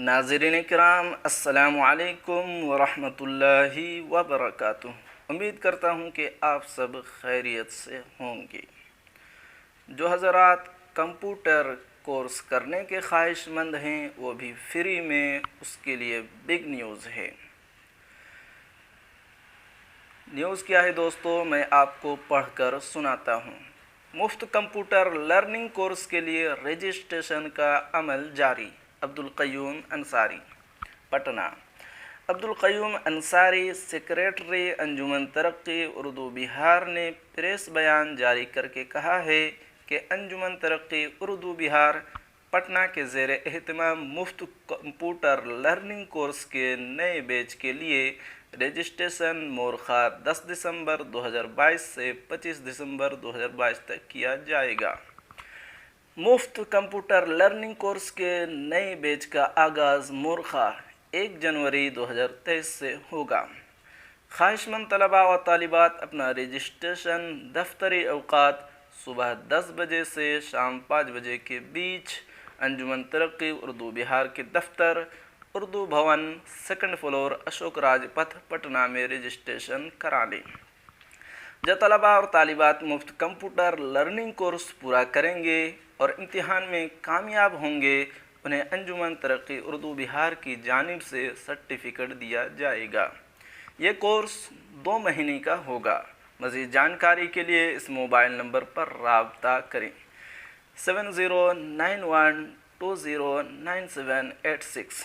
ناظرین کرام، السلام علیکم ورحمۃ اللہ وبرکاتہ۔ امید کرتا ہوں کہ آپ سب خیریت سے ہوں گے۔ جو حضرات کمپیوٹر کورس کرنے کے خواہش مند ہیں وہ بھی فری میں، اس کے لیے بگ نیوز ہے۔ نیوز کیا ہے دوستو، میں آپ کو پڑھ کر سناتا ہوں۔ مفت کمپیوٹر لرننگ کورس کے لیے رجسٹریشن کا عمل جاری۔ عبدالقیوم انصاری، پٹنہ۔ عبدالقیوم انصاری، سیکریٹری انجمن ترقی اردو بہار نے پریس بیان جاری کر کے کہا ہے کہ انجمن ترقی اردو بہار پٹنہ کے زیر اہتمام مفت کمپیوٹر لرننگ کورس کے نئے بیچ کے لیے رجسٹریشن مورخہ 10 دسمبر 2022 سے 25 دسمبر 2022 تک کیا جائے گا۔ مفت کمپیوٹر لرننگ کورس کے نئے بیچ کا آغاز مورخہ 1 جنوری 2023 سے ہوگا۔ خواہش مند طلباء و طالبات اپنا رجسٹریشن دفتری اوقات صبح 10 بجے سے شام 5 بجے کے بیچ انجمن ترقی اردو بہار کے دفتر اردو بھون، 2nd فلور، اشوک راج پتھ، پٹنہ میں رجسٹریشن کرا لیں۔ جو طلباء اور طالبات مفت کمپیوٹر لرننگ کورس پورا کریں گے اور امتحان میں کامیاب ہوں گے، انہیں انجمن ترقی اردو بہار کی جانب سے سرٹیفکیٹ دیا جائے گا۔ یہ کورس 2 مہینے کا ہوگا۔ مزید جانکاری کے لیے اس موبائل نمبر پر رابطہ کریں: 7091209786۔